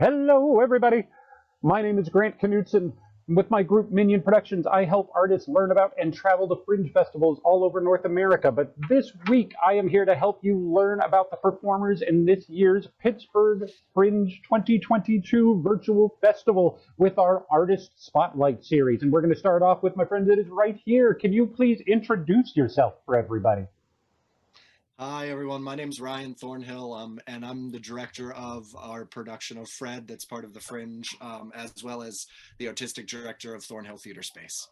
Hello, everybody. My name is Grant Knutson. With my group Minion Productions, I help artists learn about and travel to fringe festivals all over North America. But this week, I am here to help you learn about the performers in this year's Pittsburgh Fringe 2022 Virtual Festival with our Artist Spotlight series. And we're going to start off with my friend that is right here. Can you please introduce yourself for everybody? Hi, everyone. My name's Ryan Thornhill, and I'm the director of our production of Fred, that's part of the Fringe, as well as the artistic director of Thornhill Theater Space.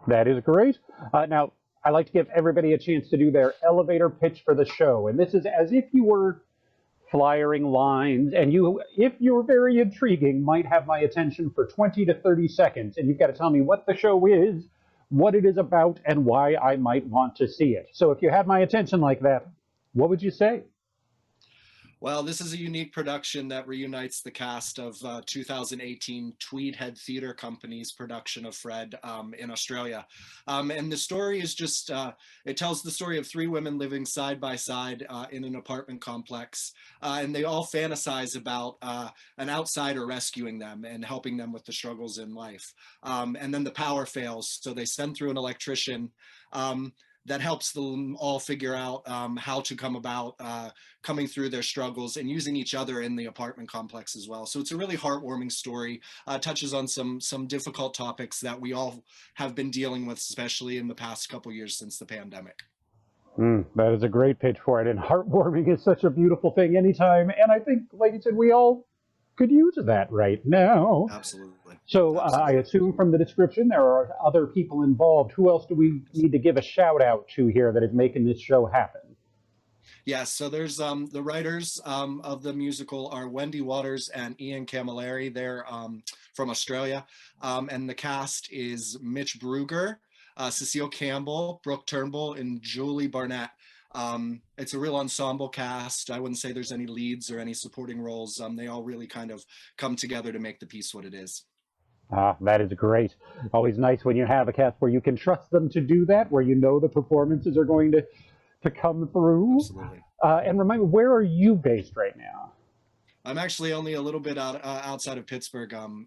That is great. Now, I like to give everybody a chance to do their elevator pitch for the show. And this is as if you were flyering lines, and you, if you're very intriguing, might have my attention for 20 to 30 seconds. And you've got to tell me what the show is, what it is about, and why I might want to see it. So if you had my attention like that, what would you say? Well, this is a unique production that reunites the cast of 2018 Tweed Head Theatre Company's production of Fred in Australia. And the story is just, it tells the story of three women living side by side in an apartment complex. And they all fantasize about an outsider rescuing them and helping them with the struggles in life. And then the power fails, so they send through an electrician that helps them all figure out how to come about coming through their struggles and using each other in the apartment complex as well. So it's a really heartwarming story, touches on some difficult topics that we all have been dealing with, especially in the past couple years since the pandemic. That is a great pitch for it, and heartwarming is such a beautiful thing anytime, and I think, like you said, we all could use that right now. Absolutely. So I assume from the description there are other people involved. Who else do we need to give a shout out to here that is making this show happen? Yes, so there's the writers of the musical are Wendy Waters and Ian Camilleri. They're from Australia. And the cast is Mitch Bruger, Cecile Campbell, Brooke Turnbull, and Julie Barnett. It's a real ensemble cast. I wouldn't say there's any leads or any supporting roles. They all really kind of come together to make the piece what it is. That is great. Always nice when you have a cast where you can trust them to do that, where you know the performances are going to come through. Absolutely. And remind me, where are you based right now? I'm actually only a little bit outside of Pittsburgh. I'm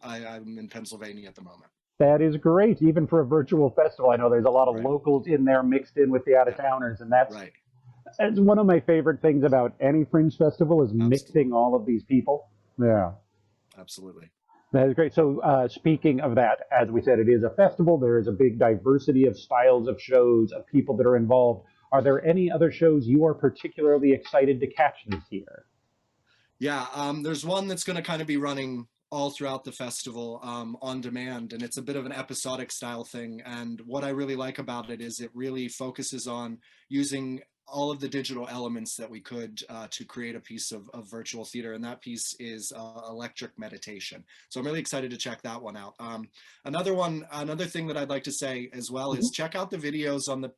in Pennsylvania at the moment. That is great, even for a virtual festival. I know there's a lot of locals in there mixed in with the out-of-towners, and that's one of my favorite things about any fringe festival is mixing all of these people. Yeah. Absolutely. That is great. So speaking of that, as we said, it is a festival. There is a big diversity of styles of shows, of people that are involved. Are there any other shows you are particularly excited to catch this year? Yeah, there's one that's going to kind of be running all throughout the festival on demand, and it's a bit of an episodic style thing. And what I really like about it is it really focuses on using all of the digital elements that we could to create a piece of virtual theater, and that piece is electric meditation. So I'm really excited to check that one out. Another thing that I'd like to say as well is check out the videos on the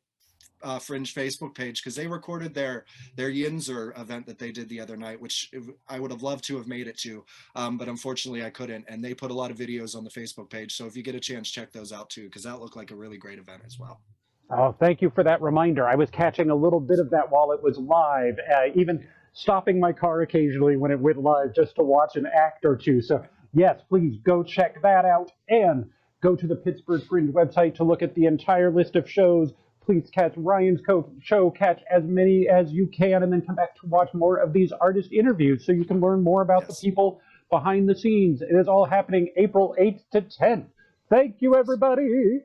Fringe Facebook page, because they recorded their Yinzer event that they did the other night, which I would have loved to have made it to, but unfortunately I couldn't. And they put a lot of videos on the Facebook page, so if you get a chance, check those out too, because that looked like a really great event as well. Oh, thank you for that reminder. I was catching a little bit of that while it was live, even stopping my car occasionally when it went live just to watch an act or two. So yes, please go check that out, and go to the Pittsburgh Fringe website to look at the entire list of shows. Please catch Ryan's show, catch as many as you can, and then come back to watch more of these artist interviews so you can learn more about the people behind the scenes. It is all happening April 8th to 10th. Thank you, everybody.